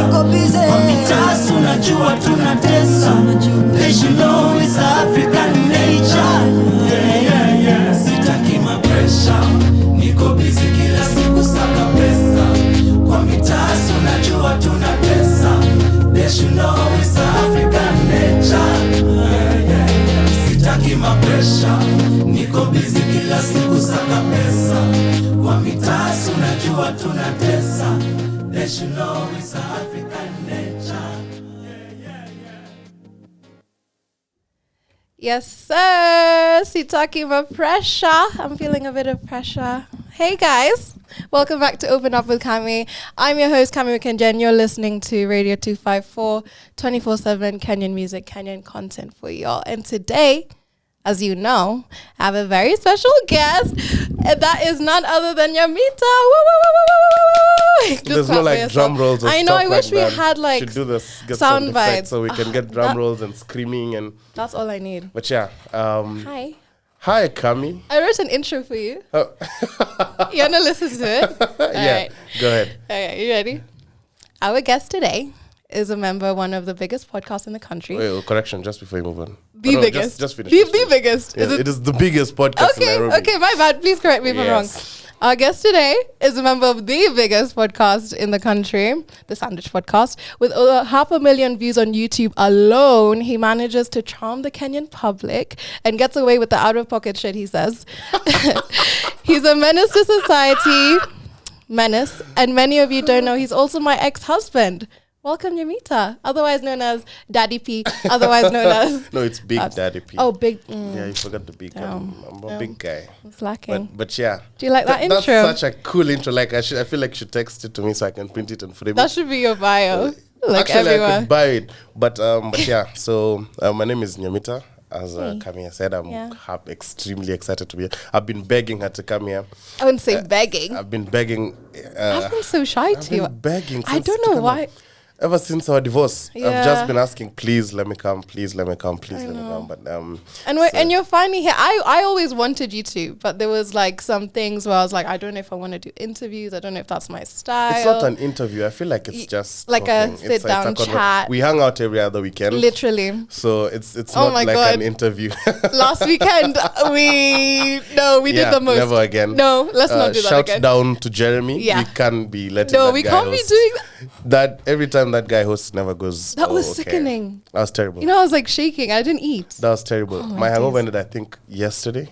tuko busy. Kwa mitas unajua tunatesa. They should know it's African nature. Sitaki mapresha, niko busy kila siku saka pesa. Kwa mitas unajua tunatesa. They should know it's African nature. Sitaki mapresha, niko busy kila siku saka pesa. Kwa mitas unajua tunatesa. They should know it's African nature. Yes, sir. Sitaki my pressure. I'm feeling a bit of pressure. Hey, guys. Welcome back to Open Up with Kami. I'm your host, Kami Mkenjen. You're listening to Radio 254, 24/7 Kenyan music, Kenyan content for y'all. And today, as you know, I have a very special guest, and that is none other than Nyamita. There's no like drum rolls or I know, stuff I wish like we that. had like should do this, get sound some effects bites. so we can get drum rolls and screaming and. That's all I need. But yeah. Hi. Hi, Kami. I wrote an intro for you. Oh. You want to listen to it? Yeah, right. go ahead. Okay, you ready? Our guest today is a member of one of the biggest podcasts in the country. Wait, correction, just before you move on. The biggest. Just finish. The biggest. Yeah, it is the biggest podcast in Nairobi. Okay, my bad. Please correct me if I'm wrong. Our guest today is a member of the biggest podcast in the country, the Sandwich Podcast. With over 500,000 views on YouTube alone, he manages to charm the Kenyan public and gets away with the out-of-pocket shit, he says. He's a menace to society. Menace. And many of you don't know, he's also my ex-husband. Welcome, Nyamita, otherwise known as Daddy P, otherwise known as... No, it's Big Daddy P. Oh, Big... Yeah, you forgot the big. I'm a big guy. It's lacking. But yeah. Do you like that intro? That's such a cool intro. Like I feel like you should text it to me so I can print it and frame it. That should be your bio. Like Actually, everywhere. I could buy it. But yeah, so my name is Nyamita. As Kami has said, I'm extremely excited to be here. I've been begging her to come here. I wouldn't say begging. I've been begging. I've been so shy I've to you. been begging. I don't know why. Ever since our divorce, Yeah. I've just been asking, please let me come, please let me come, please let me come. But And you're finally here. I always wanted you to, but there was like some things where I was like, I don't know if I want to do interviews. I don't know if that's my style. it's not an interview. I feel like it's just like talking. a sit down chat. We hang out every other weekend. Literally. So it's Oh not my like God. an interview. Last weekend, we did the most. Never again. No, let's not do that shout again. down to Jeremy. Yeah. We can't be letting No, that we guy can't be host. doing That every time that guy hosts never goes. That was okay. sickening. That was terrible. You know, I was like shaking. I didn't eat. That was terrible. my My hangover days. ended, I think, yesterday.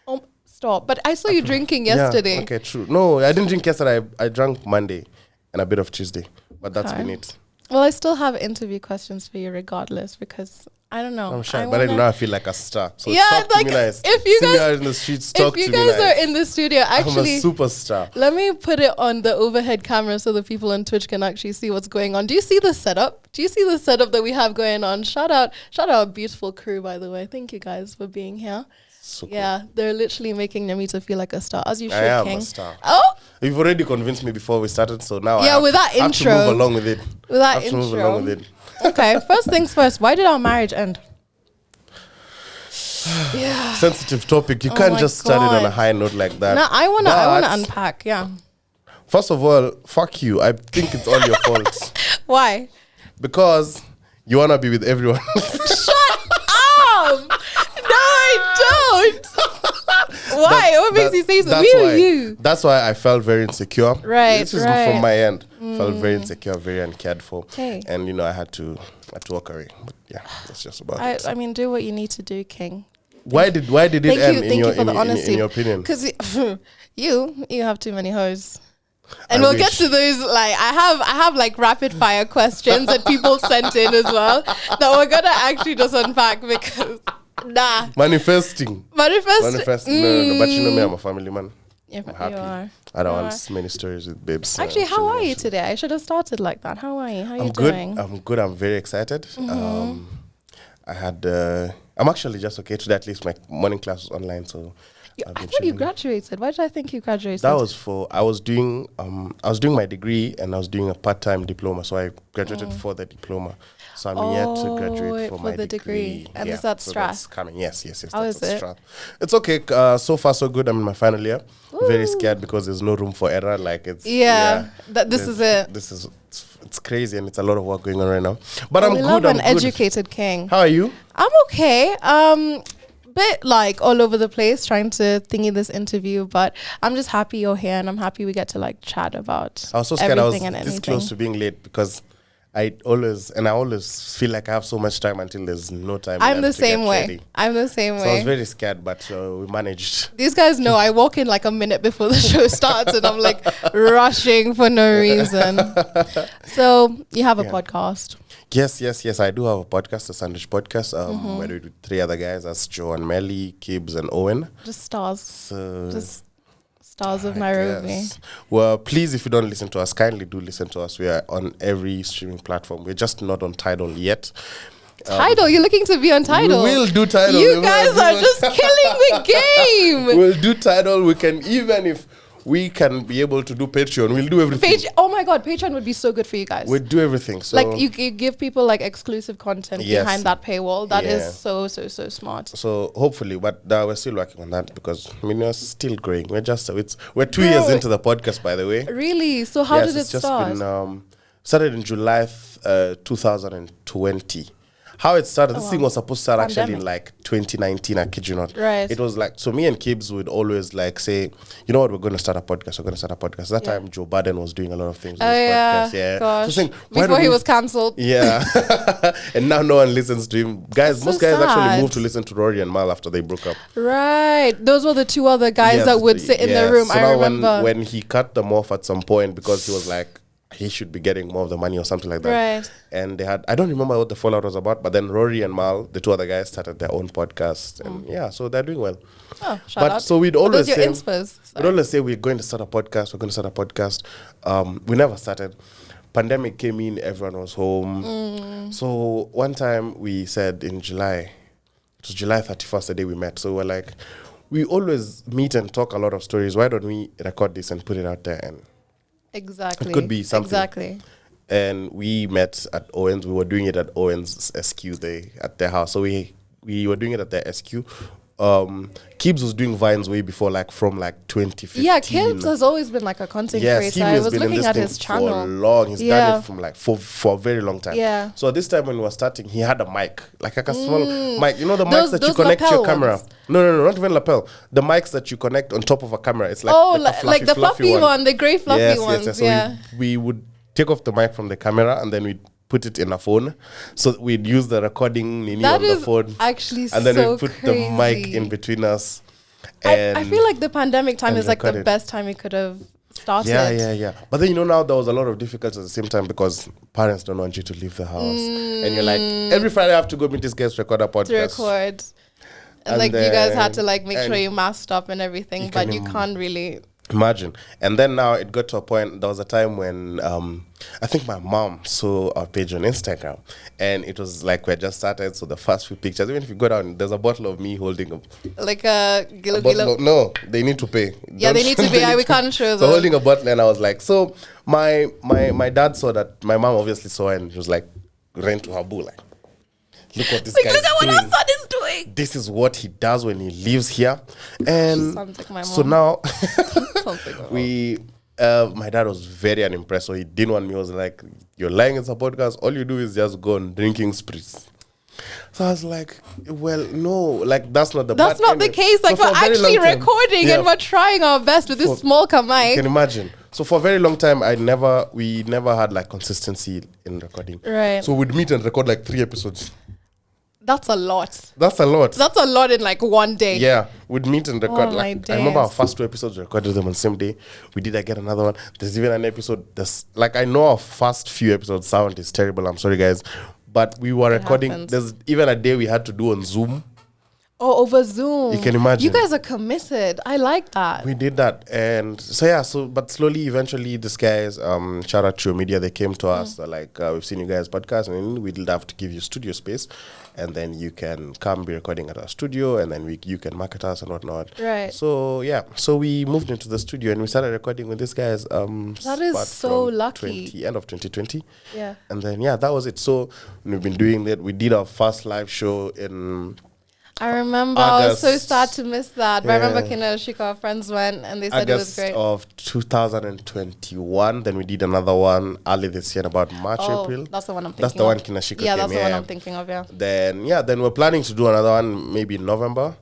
Oh, stop. But I saw you drinking yesterday. Yeah, okay, true. No, I didn't drink yesterday. I drank Monday and a bit of Tuesday. But that's Okay. been it. Well, I still have interview questions for you regardless because I don't know. I'm shy. But now I feel like a star. So Yeah, talk like, to me nice. if you See me guys- out in the streets, talk If you to me guys nice. are in the studio, actually, I'm a superstar. let me put it on the overhead camera so the people on Twitch can actually see what's going on. Do you see the setup? Do you see the setup that we have going on? Shout out our beautiful crew, by the way. Thank you guys for being here. So cool. Yeah, they're literally making Nyamita feel like a star, as you should, I am King. a star. Oh, You've already convinced me before we started, so now Yeah, with that I have intro. to move along with it. with that I have to move intro. along with it. Okay, first things first. Why did our marriage end? Yeah. Sensitive topic. You Oh can't my just start it on a God. high note like that. No, I wanna But unpack. Yeah. First of all, fuck you. I think it's all your fault. Why? Because you wanna be with everyone. Shut up! No, I don't. Why? What makes you say so? That's Me or why- you? That's why I felt very insecure. Right, This is right. from my end. Felt very insecure, very uncared for. Okay. And I had to walk away. But yeah, that's just about it. I mean, do what you need to do, King. Why did it Thank end you, in thank your you for the honesty. in your opinion? Because you have too many hoes. And I we'll get wish. to those. Like I have like rapid fire questions that people sent in as well that we're gonna actually just unpack because Manifesting. manifest. No. But you know me, I'm a family man. Yeah, I'm happy. you are. I don't You want many stories with babes. Actually, how chilling are and you shit. today? I should have started like that. How are you? How are you I'm good. doing? I'm good. I'm very excited. I had. I'm actually just okay today. At least my morning class was online, so I thought you graduated. Why did I think you graduated? That was for I was doing my degree and I was doing a part-time diploma. So I graduated for the diploma. So I'm yet to graduate for my degree. And is that so Stra? that's coming. Yes. How That's is it? Stra. It's okay. So far so good. I'm in my final year. Ooh. Very scared because there's no room for error. Like it's this is it. This is it's crazy and it's a lot of work going on right now. But Well, I'm we good. love I'm an good. educated king. How are you? I'm okay. Bit like all over the place trying to thingy this interview, but I'm just happy you're here and I'm happy we get to like chat about I was so scared I was everything and this anything. close to being late because I always feel like I have so much time until there's no time. I'm the left to get same way. ready. I'm the same So I was way. very scared, but we managed. These guys know I walk in like a minute before the show starts and I'm like rushing for no reason. So you have a podcast. Yes. I do have a podcast, a Sandwich podcast. Where we do 3 other guys. That's Joe and Melly, Kibbs, and Owen. Just stars. So Just stars of I Nairobi. guess. Well, please, if you don't listen to us, kindly do listen to us. We are on every streaming platform. We're just not on Tidal yet. Tidal, you're looking to be on Tidal. We will do Tidal. You guys are just killing the game. We'll do Tidal. We can, even if we can be able to do Patreon, we'll do everything. Oh my God, Patreon would be so good for you guys. We'll do everything. So Like you give people like exclusive content Yes. behind that paywall. That is Yeah. so smart. So hopefully, but we're still working on that because we're still growing. We're 2 years into the podcast, by the way. Really? So how did it it's just start? been started in July 2020. How it started, this thing was supposed to start actually in like 2019, I kid you not. Right. It was like, so me and Kibbs would always like say, you know what, we're going to start a podcast. That time, Joe Biden was doing a lot of things with his podcast. Yeah. Gosh. So saying, why Before don't he we- was cancelled. Yeah. And now no one listens to him. That's Most so guys actually sad. moved to listen to Rory and Mal after they broke up. Right. Those were the 2 other guys Yes, that would sit in the room. So I now remember. when he cut them off at some point because he was like, he should be getting more of the money or something like that. Right. And they had, I don't remember what the fallout was about, but then Rory and Mal, the 2 other guys, started their own podcast. And so they're doing well. Oh, shout But out. so we'd Are always those your say, inspos? we'd always say we're going to start a podcast. We never started. Pandemic came in, everyone was home. So one time we said in July, it was July 31st, the day we met. So we're like, we always meet and talk a lot of stories. Why don't we record this and put it out there? And Exactly. it could be something. Exactly. And we met at Owen's. We were doing it at Owen's SQ at their house. So we were doing it at their SQ. Kibbs was doing Vines way before, from 2015. Yeah, Kibbs has always been like a content Yes, creator. he I has was been in looking this at thing his for channel. long. He's Yeah. done it from for a very long time. Yeah. So this time when we were starting, he had a mic, like a small mic. You know the mics that you those connect to your lapel camera. ones? No, not even lapel. The mics that you connect on top of a camera. It's like like the fluffy one, the grey fluffy ones. So Yeah. we would take off the mic from the camera and then we'd put it in a phone. So we'd use the recording nini That on the is phone. actually And then so we'd put crazy. the mic in between us. I And feel like the pandemic time and is like the recorded. best time we could have started. Yeah. But then now there was a lot of difficulties at the same time because parents don't want you to leave the house. And you're like, every Friday I have to go meet these guys to record a podcast. To record. And And you guys had to then- make sure and you masked up and everything, but you can't really. Imagine. And then now it got to a point, there was a time when I think my mom saw our page on Instagram and it was like we had just started. So the first few pictures, even if you go down, there's a bottle of me holding Like a gilo bottle gilo. no, they need to pay. Yeah, they need to pay. We can't show So them. holding a bottle and I was like, so my dad saw that, my mom obviously saw it and she was like, ran to her boo like, look what this guy Look at what is our doing. son is doing. This is what he does when he lives here. And Sounds like my so mom. now Sounds like my mom. my dad was very unimpressed. So he didn't want me. He was like, you're lying, it's a podcast. All you do is just go on drinking sprees. So I was like, well, no, that's not the That's but not the anyway. case. Like, So for we're a very actually long time- recording Yeah. and we're trying our best with this small You mic. can imagine. So for a very long time, we never had consistency in recording. Right. So we'd meet and record 3 episodes. That's a lot. That's a lot. That's a lot in one day. Yeah, we'd meet and record. Oh, my I remember our days. first 2 episodes, we recorded them on the same day. We did get another one. There's even an episode that's I know our first few episodes sound is terrible. I'm sorry, guys. But we were recording. happens. There's even a day we had to do on Zoom. Oh, over Zoom. You can imagine. You guys are committed. I like that. We did that, and but slowly, eventually, these guys, shout out to your media, they came to us, like, we've seen you guys podcast, and we'd love to give you studio space, and then you can come be recording at our studio, and then you can market us and whatnot. Right. So we moved into the studio, and we started recording with these guys. That is so lucky. End of 2020. Yeah. And then that was it. So we've been doing that. We did our first live show in. I remember. August. I was so sad to miss that. But I remember Yeah. Kina Shika, our friends went and they said it was August great. of 2021. Then we did another one early this year, about March, April. That's the one I'm thinking That's the of. one Kinashika Yeah, came, that's the one I'm thinking of, yeah. Then we're planning to do another one maybe in November.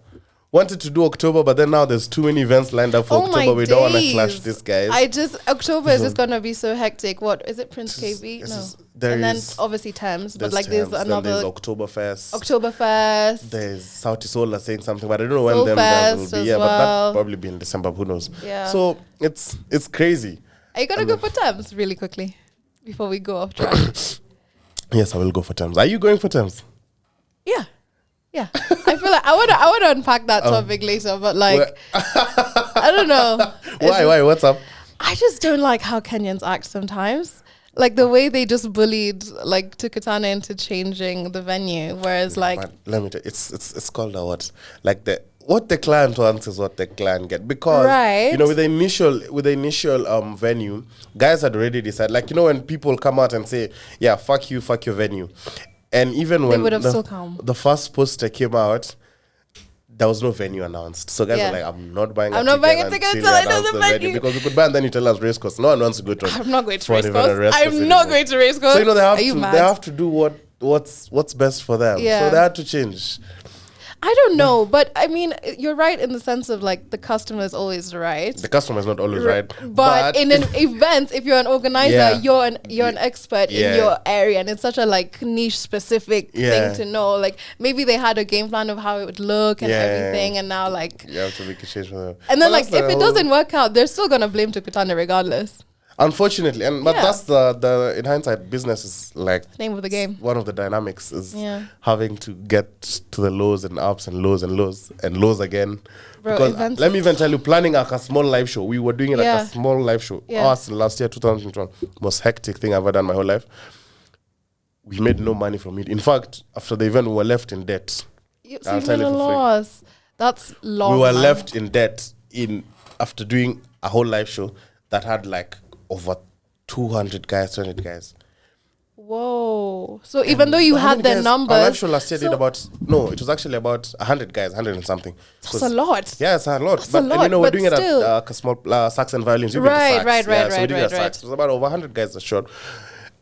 Wanted to do October, but then now there's too many events lined up for October. We don't want to clash these guys. October is just gonna be so hectic. What is it, Prince KB? No. And then obviously Thames, but like there's another. There's Oktoberfest. There's South Solar saying something, but I don't know when Soul them Fest will be. as Yeah, but well. that'll probably be in December. Who knows? Yeah. So it's crazy. Are you gonna go for Thames really quickly before we go off track? Yes, I will go for Thames. Are you going for Thames? Yeah. I feel like I want to unpack that topic later, but like I don't know. Why? What's up? I just don't like how Kenyans act sometimes. Like the way they just bullied like Tukutana into changing the venue, whereas like But let me tell you, it's called a what? Like what the client wants is what the client get, because Right. with the initial venue, guys had already decided. Like when people come out and say, "Yeah, fuck you, fuck your venue," and even when would have still come. the first poster came out, there was no venue announced. So guys Yeah. are like, I'm not buying I'm not buying a ticket until until I they know announce the the venue. because we could buy and then you tell us race course. No one wants to go to. I'm not going to for race even a course. race course I'm not anymore. going to race course. So they Are have you to mad? they have to do what's best for them. Yeah. So they had to change. I don't know, but I mean, you're right in the sense of like the customer is always right. The customer is not always right. But in an event, if you're an organizer, Yeah. you're an expert Yeah. in your area, and it's such a like niche specific Yeah. thing to know. Like maybe they had a game plan of how it would look and Yeah. everything, and now like, You have to make a change for them. and then But like that's if the it whole- doesn't work out, they're still gonna blame Tukutana regardless. Unfortunately, but Yeah. that's the in hindsight, business is like Name of the game. one of the dynamics is Yeah. having to get to the lows and ups and lows and lows and lows again. Bro, because events let me even tell you, planning like a small live show, we were doing it like Yeah. a small live show. Yeah. Us last year, 2021, most hectic thing I've ever done my whole life. We made no money from it. In fact, after the event, we were left in debt. So I'll you've tell made you a for free. loss. That's long. We were man. left in debt after doing a whole live show that had like over 200 guys, 300 guys. Whoa. So even though you How had many the guys? numbers, Our live show last year so did it was actually about 100 guys, 100 and something. that's a lot. Yeah, it's a lot. That's but a lot, and, we're but doing it still. at small sax and violins. You did the Right, sax. right, Yeah, right, so we did right, the sax. right. It was about over 100 guys that showed.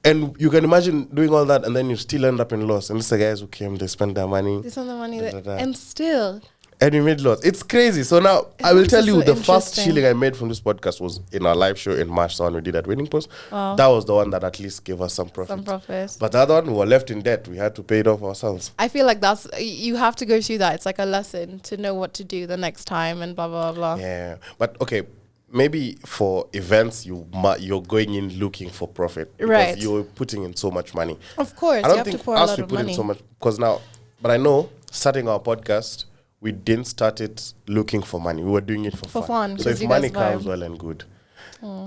And you can imagine doing all that and then you still end up in loss. And these are guys who came, they spent their money. This is the money Da, that, da, da. and still. And we made loss. It's crazy. So now I will This tell is you so the first interesting. shilling I made from this podcast was in our live show in March, the one we did at Winning Post. Wow. That was the one that at least gave us some profit. Some profit. But the other one, we were left in debt. We had to pay it off ourselves. I feel like you have to go through that. It's like a lesson to know what to do the next time and blah, blah, blah. Yeah. But okay, maybe for events, you're going in looking for profit. Because Right. you're putting in so much money. Of course, I you don't have to think pour a us lot we of put money. in so much because now, but I know starting our podcast, we didn't start it looking for money. We were doing it for fun, So because if you money guys comes, vibe. well and good.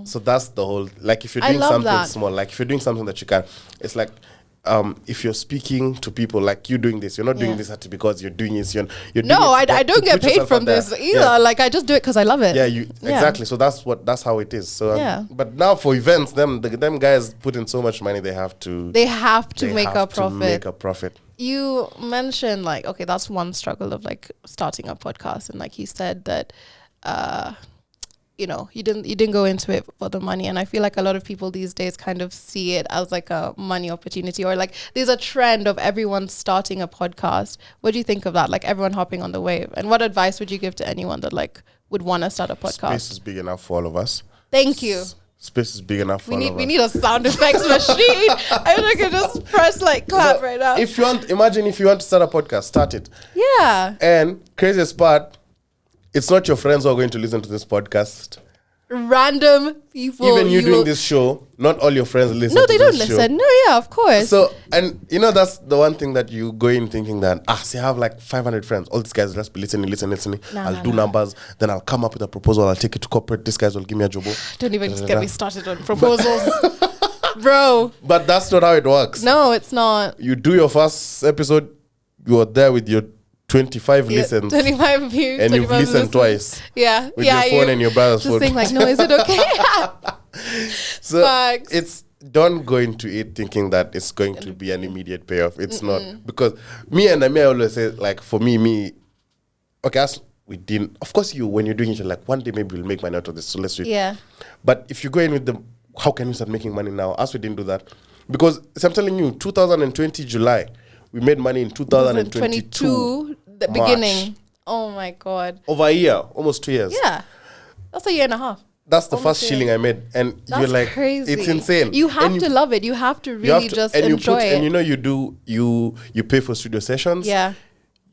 So that's the whole, like if you're I doing love something that. small, like if you're doing something that you can, it's like if you're speaking to people, like you doing this, you're not doing Yeah. this because you're doing it. You're doing No, it I to don't get put paid yourself from out there. this either. Yeah. Like I just do it because I love it. Yeah, Yeah. exactly. So that's how it is. So Yeah. but now for events, them guys put in so much money, they have to They have to make have a to profit. make a profit. You mentioned like, okay, that's one struggle of like starting a podcast, and like you said that you didn't go into it for the money, and I feel like a lot of people these days kind of see it as like a money opportunity, or like there's a trend of everyone starting a podcast. What do you think of that? Like everyone hopping on the wave, and what advice would you give to anyone that like would want to start a podcast? Space is big enough for all of us. Thank you. Space is big enough for all of us. We need a sound effects machine. I wish I could just press like clap So right now. if you want to start a podcast, start it. Yeah. And craziest part, it's not your friends who are going to listen to this podcast. random people. Even you doing this show, not all your friends listen. No, they to don't this show. listen. No, yeah, of course. So, and you know, that's the one thing that you go in thinking that, see, I have like 500 friends. All these guys just be listening. I'll do numbers. Then I'll come up with a proposal. I'll take it to corporate. These guys will give me a job. Don't even get me started on proposals. Bro. But that's not how it works. No, it's not. You do your first episode, you are there with your 25 listens. 25 views. And you've listened twice. Yeah. With your phone and your brother's just phone. Just think like, no, is it okay? So Facts. it's, don't go into it thinking that it's going to be an immediate payoff. It's not. Because me and Ami always say, like, for me, okay, as we didn't, of course when you're doing it, you're like, one day maybe we'll make money out of this, so let's do it. Yeah. But if you go in with the, how can we start making money now? As we didn't do that. Because, as I'm telling you, 2020 July, we made money in 2022 the March. beginning. Oh my God. Over a year, almost 2 years. Yeah. That's a year and a half. That's the Almost first shilling I made. And That's you're like, crazy. it's insane. You have and to love it. You have to really just enjoy it. And you know, you pay for studio sessions. Yeah.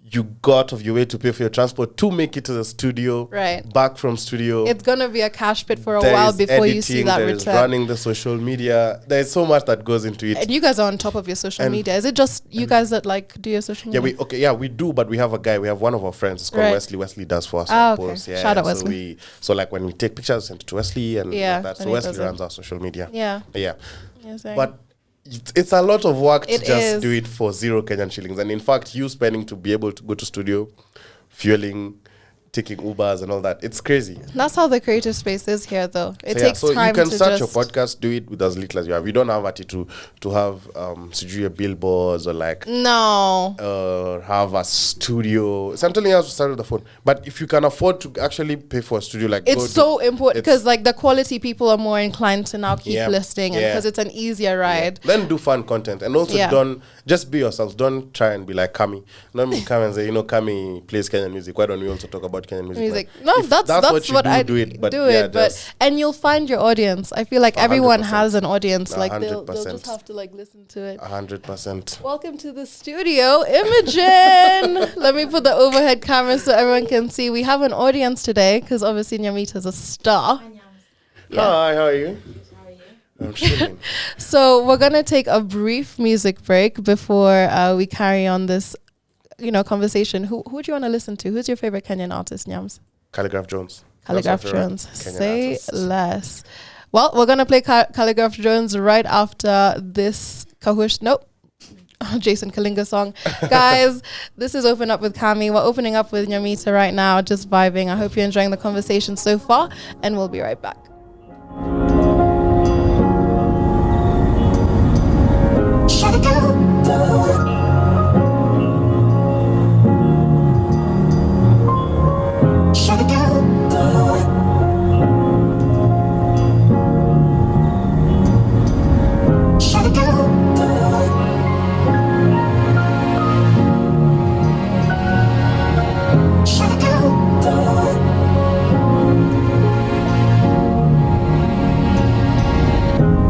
You go out of your way to pay for your transport to make it to the studio. Right. Back from studio. It's going to be a cash pit for a There while is before you see editing, that there is return. running the social media. There's so much that goes into it. And you guys are on top of your social media. Is it just you guys that like do your social media? We do, but we have a guy. We have one of our friends. It's called Right. Wesley. Wesley does for us. Okay. Posts. Yeah, Shout out so Wesley. So like when we take pictures, send it to Wesley and Yeah, like that. So and he Wesley does it. runs our social media. Yeah. Yeah. Yes, I- But it's a lot of work to It just is. do it for 0 Kenyan shillings. And in fact, you spending to be able to go to studio, fueling, taking Ubers and all that. It's crazy. That's how the creative space is here, though. It So takes so time you can to start just your podcast, do it with as little as you have. You don't have to have studio billboards or like no. have a studio. So I'm telling you how to start with the phone. But if you can afford to actually pay for a studio, like It's so important because like the quality people are more inclined to now keep Yeah. listing and Yeah. because it's an easier ride. then do fun content and also Yeah. don't just be yourselves. Don't try and be like Kami. Don't be come and say, Kami plays Kenyan music. Why don't we also talk about Kenyan music? Music. Like, No, if that's what you what do, I do it. But do yeah, it. But just and you'll find your audience. I feel like everyone 100%. has an audience. No, Like they'll 100%. just have to like listen to it. 100%. Welcome to the studio, Imogen. Let me put the overhead camera so everyone can see. We have an audience today because obviously Nyamita is a star. Hi, how are you? I'm chilling. So we're gonna take a brief music break before we carry on this, conversation. Who do you want to listen to? Who's your favorite Kenyan artist, Nyams? Calligraph Jones. Calligraph That's my favorite Jones. Kenyan Say artist. less. Well, we're gonna play Calligraph Jones right after this Kahush. Nope. Jason Kalinga song. Guys, this is Open Up with Kami. We're opening up with Nyamita right now, just vibing. I hope you're enjoying the conversation so far, and we'll be right back. Shut it down. Shut it down. Shut it down. Shut it down.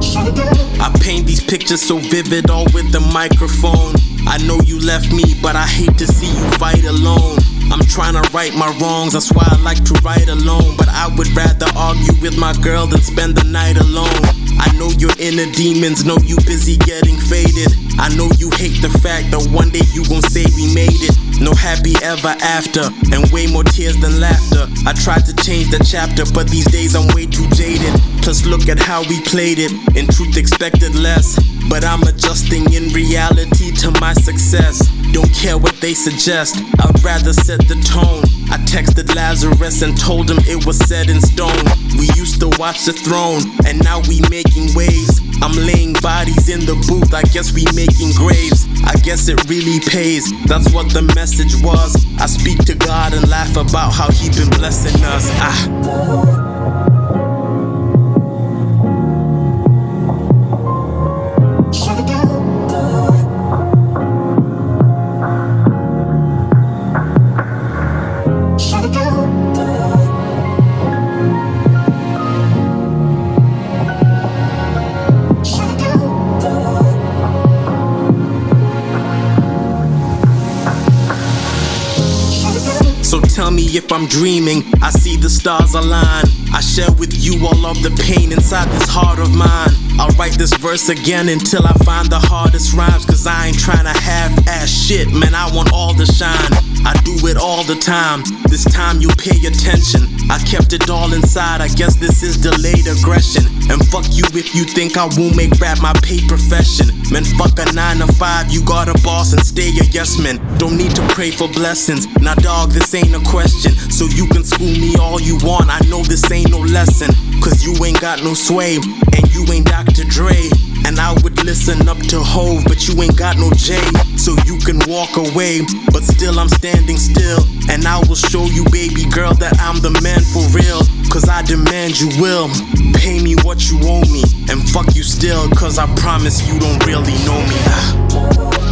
Shut it down. I paint these pictures so vivid, all with the microphone. I know you left me, but I hate to see you fight alone. I'm trying to right my wrongs, that's why I like to write alone. But I would rather argue with my girl than spend the night alone. I know your inner demons, know you busy getting faded. I know you hate the fact that one day you gon' say we made it. No happy ever after, and way more tears than laughter. I tried to change the chapter, but these days I'm way too jaded. Plus look at how we played it, in truth expected less. But I'm adjusting in reality to my success. Don't care what they suggest, I'd rather set the tone. I texted Lazarus and told him it was set in stone. We used to watch The Throne, and now we making waves. I'm laying bodies in the booth, I guess we making graves. I guess it really pays, that's what the message was. I speak to God and laugh about how he been blessing us. Shut it down. Shut it down. Shut it down. Shut it down. So tell me if I'm dreaming. I see the stars align. I share with you all of the pain inside this heart of mine. I'll write this verse again until I find the hardest rhymes, cause I ain't tryna half-ass shit, man, I want all the shine. I do it all the time, this time you pay attention. I kept it all inside, I guess this is delayed aggression. And fuck you if you think I won't make rap my pay profession. Man, fuck a 9 to 5, you got a boss and stay a yes man. Don't need to pray for blessings, now dog, this ain't a question. So you can school me all you want, I know this ain't no lesson. Cause you ain't got no sway, and you ain't Dr. Dre. And I would listen up to Hove, but you ain't got no J. So you can walk away, but still I'm standing still. And I will show you, baby girl, that I'm the man for real. Cause I demand you will pay me what you owe me. And fuck you still, cause I promise you don't really know me.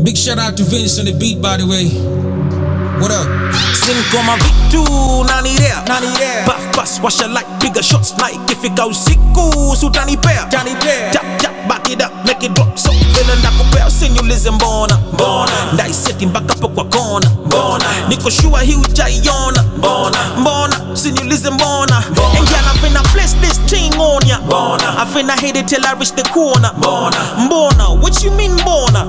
Big shout out to Vince on the beat, by the way. What up? Sin koma vitu nani there Buff bus wash a light bigger shots like if it goes siku sutani pair Tap tap back it up make it drop so feeling like a pair sin you listen bona Dai setting back up kwa kona Niko shua hi ujaiona bona sin you listen bona And girl I finna bless this thing on ya I finna hit it till I reach the corner Bona what you mean bona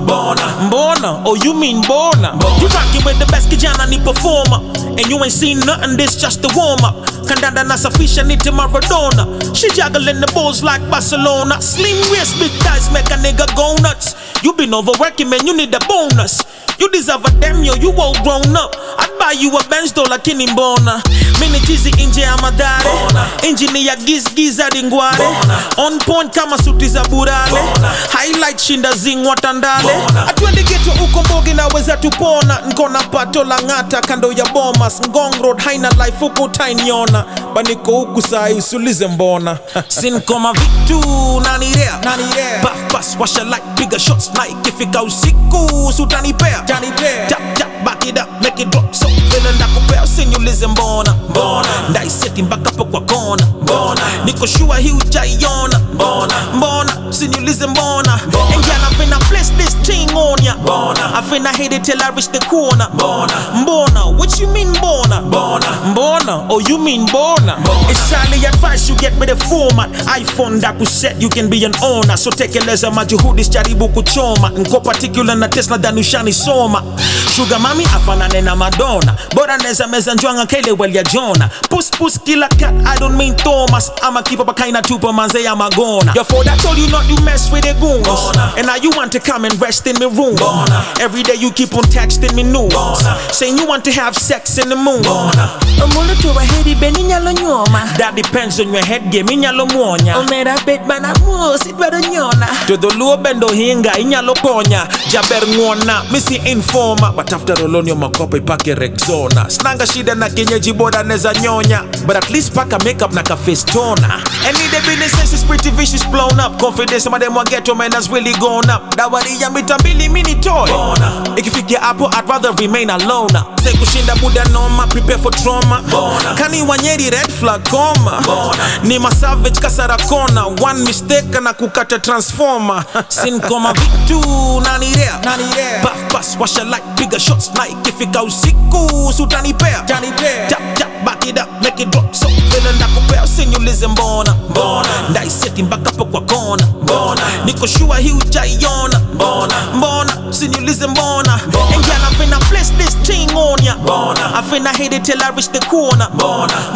oh you mean bona You rockin' with the best kijana ni performer And you ain't seen nothing, this just the warm-up Kandanda na safisha niti Maradona She juggling the balls like Barcelona Slim waist, big thighs, make a nigga go nuts You been overworking, man, you need a bonus You deserve a damn yo, you all grown up I'd buy you a Benz dollar kinimbona Mini tizi inje amadare Engineer giz hadi ngware On point kama suti za burale Highlight shinda zing watandale Atwende geto uko mbogi na weza tupona Nkona pato la ngata kando ya bomas Ngong road haina life uko tainiona Baniko huku sai usulize mbona Sin koma vitu nani there Buff bus wash a light bigger shots like if it goes siku sutani pair Tap tap back it up make it drop so feeling like a pair sin you listen bona Dai setting back up kwa kona Niko shua hi ujaiona bona sin you listen bona And girl I finna bless this thing on ya I finna hit it till I reach the corner Bona what you mean bona oh you mean bona It's highly advised you get with the format iPhone that could set you can be an owner So tekeleza majuhudi jaribu kuchoma Nko particular na Tesla danushani soma Sugar mami afanane na Madonna Bora neza meza njwanga kele well ya Jonah Puss killer cat I don't mean Thomas I'ma keep up a kinda tupa manze ya magona Your father told you not to mess with the goons And now you want to come and rest in me room Every day you keep on texting me news Saying you want to have sex in the moon Omulu tuwa hedi beni nyalo nyoma That depends on your head game inyalo muonya Omera bet bana musi dwado nyona Todo luo bendo hinga inyalo ponya Jaber ngona misi informa But after all on your makopa ipake Rexona Snanga shida na kenyeji boda neza nyonya But at least paka makeup na ka face toner And in the business sense is pretty vicious blown up Confidence some of them want ghetto man has really gone up Dawari ya mitambili mini toy Ikifikia hapo I'd rather remain alone Say kushinda buda noma prepare for trauma Kani wanyeri red flag koma Ni ma savage kasara kona One mistake na kukata transformer Sin koma vitu nani there Buff bus wash a light bigger shots like if it goes siku sutani pair Tap tap back it up make it drop so feeling like a pair sin you listen bona Dai setting back up kwa kona Niko shua hi ujaiona bona sin you listen bona And girl I finna bless this thing on ya I finna hit it till I reach the corner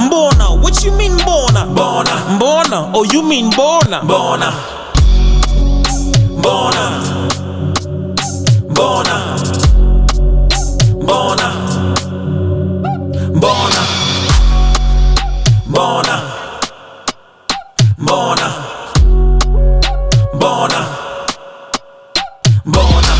Bona what you mean bona oh you mean bona Bona, Bona, Bona, Bona, Bona, Bona, Bona.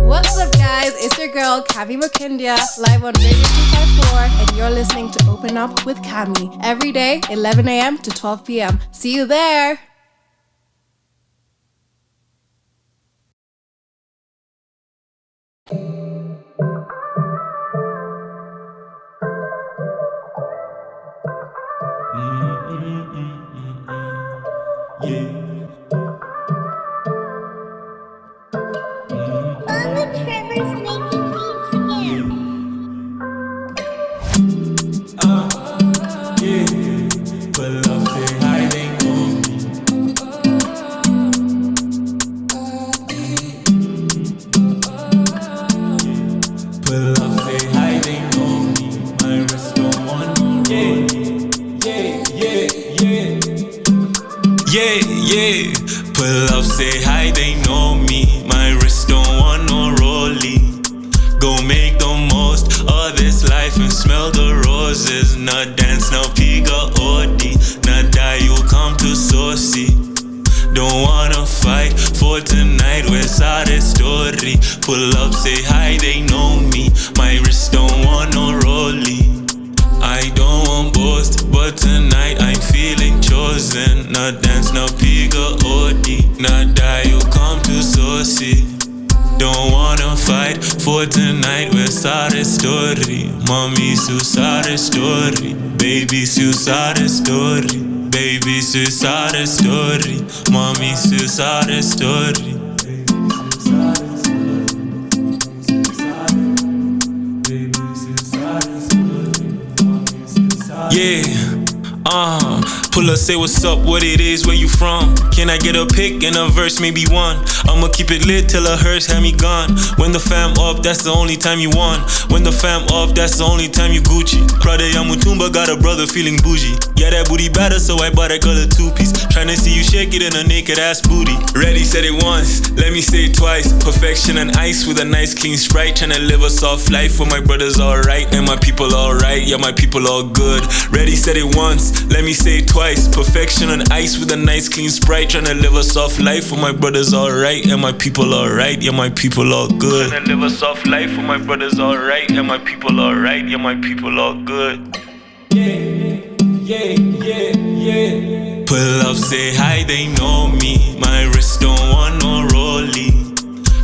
What's up, guys? It's your girl, Kavi Makindia, live on Radio 254, and you're listening to Open Up with Kami every day, 11 a.m. to 12 p.m. See you there. Pull up, say hi, they know me. My wrist don't want no rollie. Go make the most of this life and smell the roses. Not dance, no piga odi. Not die, you come to saucy. Don't wanna fight for tonight, where's our story? Pull up, say hi, they know me. My wrist don't want no rollie. I don't want boast, but tonight I'm feeling chosen. Not dance, no piga odi. Not die, you come to saucy. Don't wanna fight for tonight, where's our story? Mommy, susare story. Baby, susare story. Baby, susare story. Mommy, susare story. Yeah, pull up, say what's up, what it is, where you from? Can I get a pic and a verse, maybe one? I'ma keep it lit till a hearse have me gone. When the fam up, that's the only time you won. When the fam up, that's the only time you Gucci. Prada ya Mutumba, got a brother feeling bougie. Yeah, that booty better, so I bought that girl a two-piece. Tryna see you shake it in a naked ass booty. Ready, said it once, let me say it twice. Perfection and ice with a nice clean Sprite. Tryna live a soft life where my brothers alright and my people alright. Yeah, my people all good. Ready, said it once, let me say it twice. Perfection and ice with a nice clean Sprite. Tryna live a soft life where my brothers alright and my people alright. Yeah, my people all good. Tryna live a soft life where my brothers alright and my people alright. Yeah, my people all good. Yeah. Pull up, say hi, they know me. My wrist don't want no rollie.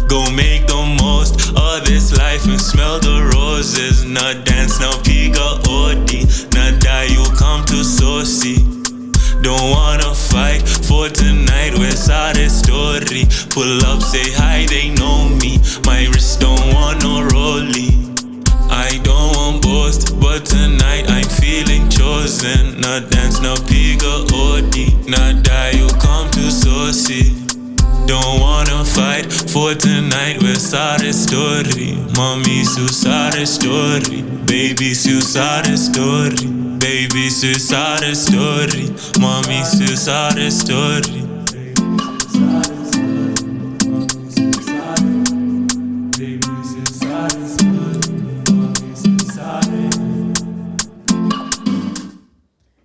Go make the most of this life and smell the roses. Not dance, no piga odi. Not die, you come to saucy. Don't wanna fight for tonight, where's our story? Pull up, say hi, they know me. My wrist don't want no rollie. I don't want boast, but tonight I'm feeling chosen. Not dance, no piga odi. Not die, you come to saucy. Don't wanna fight for tonight, where's our story? Mommy, susare story. Baby, susare story. Baby, susare story. Mommy, susare story.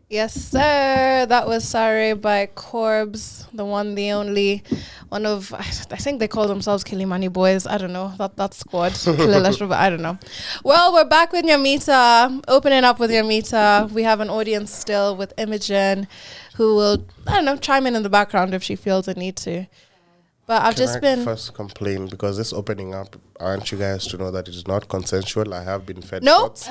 Yes, sir. That was Sare by Corbs, the one, the only. One of, I think they call themselves Kilimani Boys. I don't know. That squad. But I don't know. Well, we're back with Nyamita. Opening up with Nyamita. We have an audience still with Imogen, who will, I don't know, chime in the background if she feels the need to. But I've just been first complain because this opening up, I want you guys to know that it is not consensual. I have been fed nope. shots.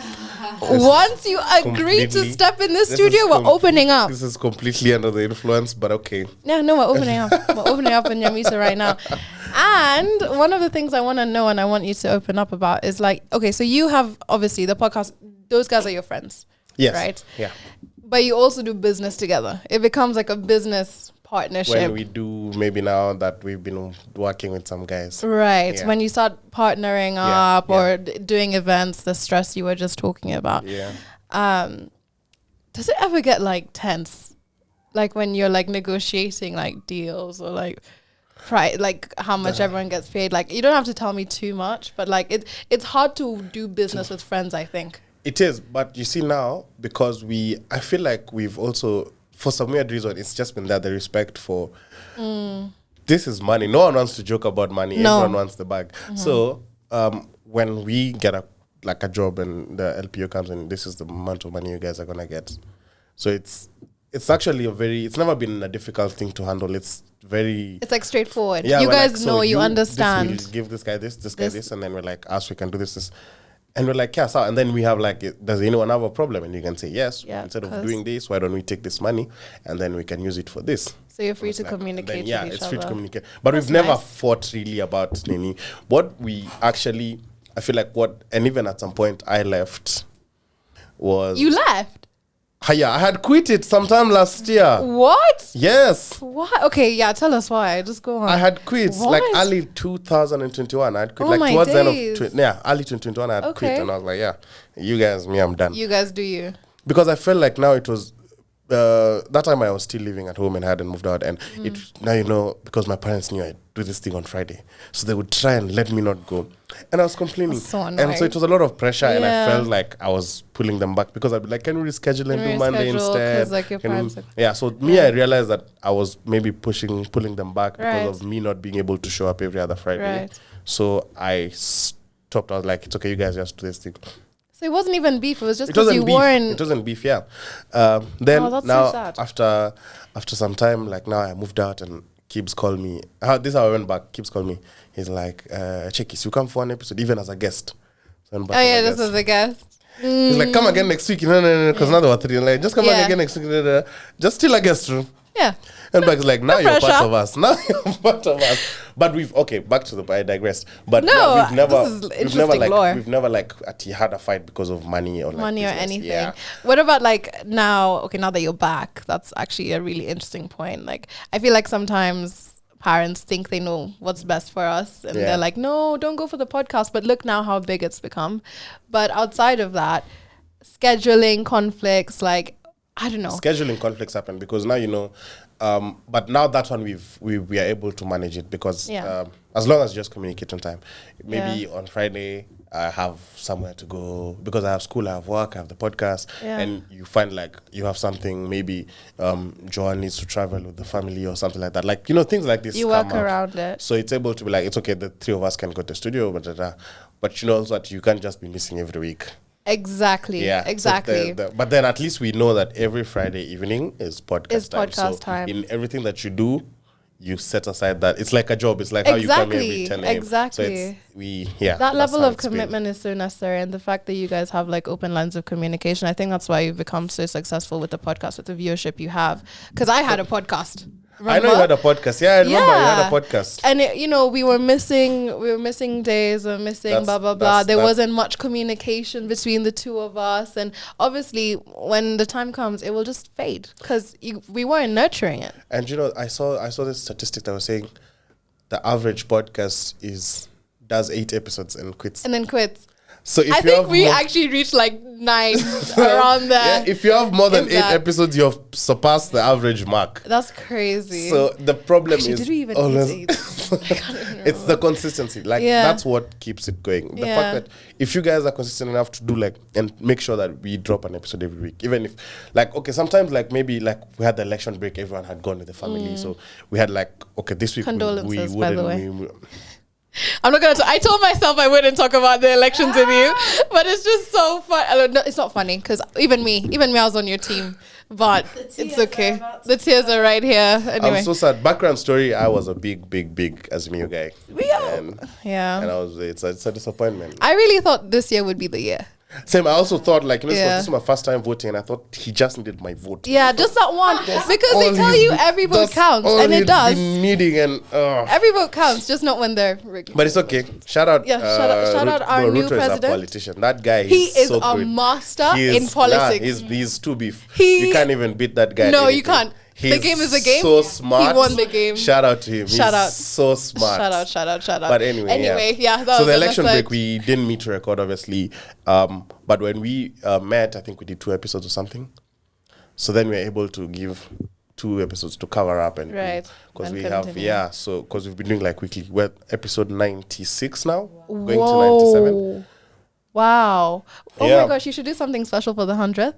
Once you agree to step in the studio, we're opening up. This is completely under the influence, but okay. Yeah, no, we're opening up. We're opening up in Nyamita right now. And one of the things I want to know and I want you to open up about is like, okay, so you have obviously the podcast, those guys are your friends. Yes. Right? Yeah. But you also do business together. It becomes like a business partnership. When we do, maybe now that we've been working with some guys. Right. Yeah. When you start partnering up or doing events, the stress you were just talking about. Yeah. Does it ever get like tense? like when you're like negotiating like deals or like like how much everyone gets paid. Like you don't have to tell me too much, but like it's hard to do business with friends, I think. It is, but you see now, because I feel like we've also, for some weird reason, it's just been that the respect for this is money. No one wants to joke about money. No. Everyone wants the bag. So when we get a job and the LPO comes and this is the amount of money you guys are gonna get. So it's actually it's never been a difficult thing to handle. It's like straightforward. Yeah, you we're guys like, know, so you understand. This will give this guy this guy this, and then we're like, us, we can do this. And we're like, yeah, so, and then we have like, does anyone have a problem? And you can say yes. Yeah, instead of doing this, why don't we take this money and then we can use it for this? So you're free It's to like, communicate then, with each it's free to other. communicate. But That's we've never nice. fought really about Nini. What we actually, I feel like and even at some point I left was... You left? Yeah, I had quit it sometime last year. What? Yes. What? Okay, yeah, tell us why. Just go on. I had quit What? like early 2021. I had quit Oh like my towards the end days. of early 2021. I had quit, Okay. and I was like, yeah, you guys, I'm done. You guys do you. Because I felt like now it was that time I was still living at home and hadn't moved out, and now because my parents knew I do this thing on Friday, so they would try and let me not go, and I was complaining, That's so and so annoying. it was a lot of pressure, and I Yeah. felt like I was pulling them back because I'd be like, can we reschedule and Can do Monday reschedule, 'cause, instead? like, your Can we-" parents are- yeah, so I realized that I was maybe pulling them back Right. because of me not being able to show up every other Friday. Right. So I stopped. I was like, it's okay, you guys just do this thing. So it wasn't even beef. It was just It because wasn't you beef. weren't. It wasn't beef. Yeah. Then Oh, that's so now sad. after some time, like now I moved out and Kibbs called me. This is how I went back. Kibbs called me. He's like, Chekis, you come for one episode, even as a guest. So I went back Oh as yeah, a this guest. was a guest. He's like, come again next week. No, because now there were three. I'm like, just come back Yeah. again next week. Just still a guest room. Yeah. And back is like, now No you're part pressure. of us. Now you're part of us. But back to I digressed. But No, yeah, we've never, this is interesting lore. we've never actually had a fight because of money or like Money or business. anything. Yeah. What about like now? Okay, now that you're back, that's actually a really interesting point. Like, I feel like sometimes parents think they know what's best for us, and Yeah. they're like, "No, don't go for the podcast." But look now how big it's become. But outside of that, scheduling conflicts, like I don't know. Scheduling conflicts happen because now but now that one we are able to manage it because Yeah. as long as you just communicate on time. Maybe Yeah. on Friday I have somewhere to go because I have school, I have work, I have the podcast, Yeah. and you find like you have something. Maybe Joanne needs to travel with the family or something like that. Like things like this. You come work out. around it. So it's able to be like it's okay. The three of us can go to the studio, but also that you can't just be missing every week. Exactly. Yeah, so Exactly. but then at least we know that every Friday evening is podcast Is time. podcast So time. in everything that you do, you set aside that it's like a job. It's like how you come here every 10 a.m. Exactly. So That that's level how of it's been. commitment is so necessary, and the fact that you guys have like open lines of communication, I think that's why you've become so successful with the podcast, with the viewership you have. Because I had a podcast. I know you had a podcast. Yeah, I remember you had a podcast. And we were missing days, we were missing That's- blah blah blah. There that- wasn't much communication between the two of us, and obviously when the time comes, it will just fade because we weren't nurturing it. And I saw this statistic that was saying the average podcast does 8 episodes and quits. And then quits. So if I you think have we more- actually reached like 9 around there. Yeah, if you have more than If 8 that. episodes, you've surpassed the average mark. That's crazy. So the problem Actually, is did we even always- eat 8? I can't even it's the consistency. Like Yeah. that's what keeps it going. The Yeah. fact that if you guys are consistent enough to do and make sure that we drop an episode every week, even if sometimes maybe we had the election break, everyone had gone with the family, so we had this week Condolences, we by the wouldn't. way. I'm not gonna. I told myself I wouldn't talk about the elections with you, but it's just so fun. No, it's not funny because even me, I was on your team, but it's okay. The tears are right here. Anyway, I'm so sad. Background story: I was a big Azmiu guy, and yeah. it's a disappointment. I really thought this year would be the year. Same. I also thought this Yeah. was my first time voting, and I thought he just needed my vote. Yeah, just that one because All they tell he's- you every vote that's counts, all and it he'd does. been needing and. Every vote counts, just not when they're rigged. But it's okay. Shout out. Yeah, shout out our new Ruto is a president. politician. That guy He is so a good. master He in politics. he's too beef. He- You can't even beat that guy. No, at you anything. can't. The game is a game. So smart. He won the game. Shout out to him. Shout He's out. So smart. Shout out. But anyway, yeah. That So was the an election aside. break, we didn't meet to record, obviously. But when we met, I think we did 2 episodes or something. So then we were able to 2 episodes to cover up and Right. because And we have continue. so because we've been doing like weekly. We're episode 96 now, going to 97. Wow. Oh Yeah. my gosh, you should do something special for the 100th.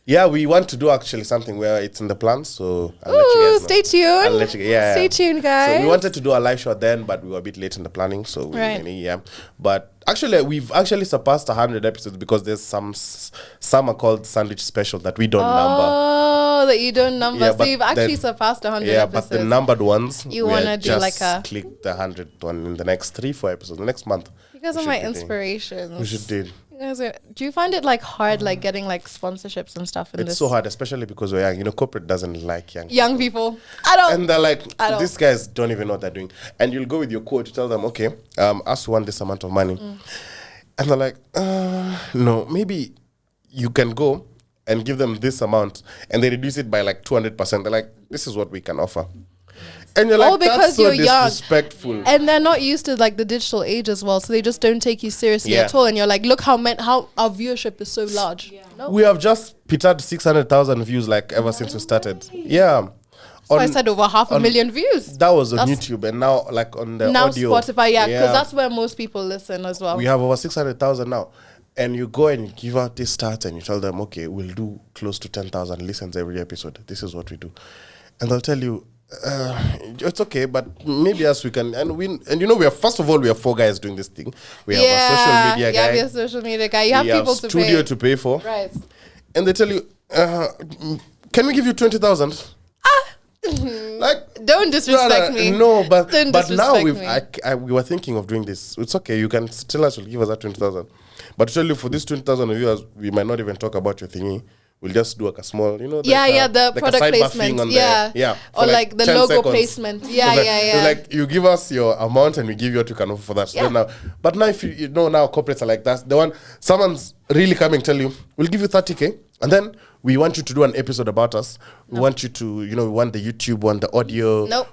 Yeah, we want to do actually something where it's in the plans. So I'll let you Ooh, guys know. stay tuned. I'll let you, yeah. Stay tuned, guys. So we wanted to do a live show then, but we were a bit late in the planning. So Right. But actually, we've actually surpassed 100 episodes because there's some are called sandwich special that we don't number. Oh, that you don't number. Yeah, So but you've actually then- surpassed 100 Yeah, episodes. but the numbered ones, You we wanna are do just like a- click the 100 one in the next 3-4 episodes, the next month. You guys we are my should be doing. inspirations. We should do. You guys are, do you find it like hard, like getting like sponsorships and stuff in It's this? so hard, especially because we're young. You know, corporate doesn't like Young people. I don't. And they're like, I don't. these guys don't even know what they're doing. And you'll go with your coach, tell them, okay, us want this amount of money. And they're like, no, maybe you can go and give them this amount. And they reduce it by like 200%. They're like, this is what we can offer. And you're like, Oh, because that's so you're young. disrespectful. And they're not used to like the digital age as well, so they just don't take you seriously Yeah. at all. And you're like, look how our viewership is so large. No. We have just pitted 600,000 views like ever since we started. Yeah. So I said over 500,000 views. That was on That's- YouTube, and now like on the Now audio. Spotify, yeah, because that's where most people listen as well. We have over 600,000 now. And you go and you give out this stats and you tell them, okay, we'll do close to 10,000 listens every episode. This is what we do. And they'll tell you, it's okay, but maybe us we can. And you know, we are, first of all, we are 4 guys doing this thing. We have a social media you guy. have your social media guy. You have we people have to studio pay. to pay for. Right. And they tell you, can we give you 20,000? Like, Don't disrespect me. No, but Don't but now disrespect me. we were thinking of doing this. It's okay. You can tell us. You'll give us that 20,000. But to tell you, for this 20,000 viewers, we might not even talk about your thingy. We'll just do like a small, you know. Yeah, like yeah, a- the like a product sidebar placement. thing on Yeah. yeah. Or for like the 10 logo seconds. placement. Yeah, It's like, yeah, it's yeah. like you give us your amount and we give you what you can offer for that. So Yeah. then now, but now if you know now corporates are like that. The one someone's really coming tell you, we'll give you 30K, and then we want you to do an episode about us. We want you to, we want the YouTube one, the audio. Nope.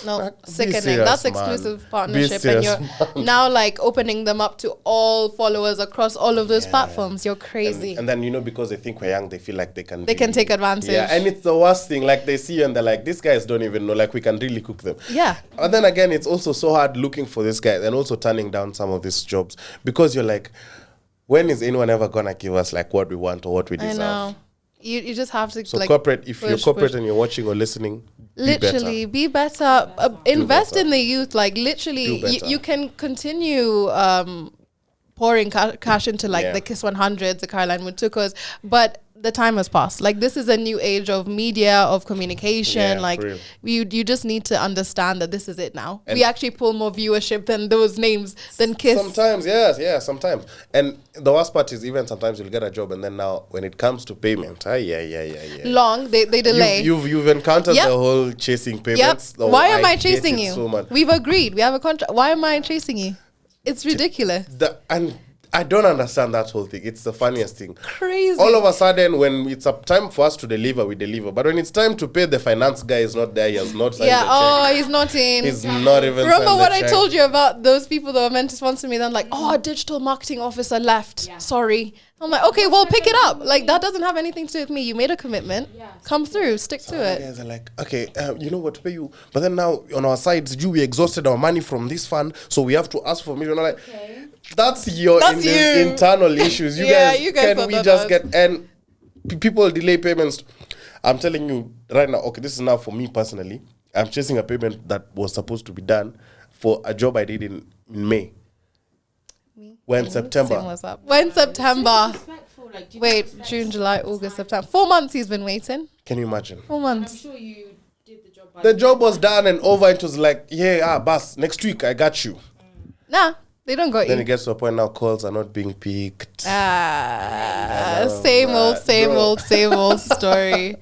No, Like, be sickening. serious, That's man. exclusive Be partnership, and serious, you're man. now like opening them up to all followers across all of those platforms. You're crazy. And then because they think we're young, they feel like they can. They can take advantage. Yeah, and it's the worst thing. Like they see you and they're like, these guys don't even know. Like we can really cook them. Yeah. And then again, it's also so hard looking for this guy and also turning down some of these jobs because you're like, when is anyone ever gonna give us like what we want or what we I deserve? know. You just have to So like corporate, if you're push, corporate push. and you're watching or listening, Literally be better. Invest better. in the youth. Like literally, Do better. you can continue pouring cash into like Yeah. the Kiss 100s, the Caroline Mutukos, but the time has passed. Like this is a new age of media, of communication. Yeah, like for real. you just need to understand that this is it now. And we actually pull more viewership than those names than Kiss. Sometimes, yes, sometimes. And the worst part is even sometimes you'll get a job and then now when it comes to payment, yeah. Long they delay. You've encountered Yep. the whole chasing Yep. payments. Oh, Why am I hate chasing it you? so much. We've agreed. We have a contract. Why am I chasing you? It's ridiculous. And I don't understand that whole thing. It's the funniest thing. Crazy. All of a sudden, when it's up time for us to deliver, we deliver. But when it's time to pay, the finance guy is not there. He has not signed Yeah. the Oh, check. he's not in. He's not even Remember signed what the I check. told you about those people that were meant to sponsor me? Then like, oh, a digital marketing officer left. Sorry. I'm like, okay, well, pick it up. Like that doesn't have anything to do with me. You made a commitment. Come through. Stick to The it. guys are like, okay, you know what to pay you. But then now on our side, we exhausted our money from this fund, so we have to ask for million. Like, that's your That's you. internal issues. You Yeah, guys, you guys can sort we that just out. get and people delay payments? I'm telling you right now. Okay, this is now for me personally. I'm chasing a payment that was supposed to be done for a job I did in May. When September. Same was up. When September. Wait, June, July, August, September. 4 months he's been waiting. Can you imagine? 4 months. sure you did the job. The job was done and over. It was like, yeah, boss, next week I got you. Nah, they don't got Then it you. gets to a point now calls are not being picked. Same old, bro. same old story.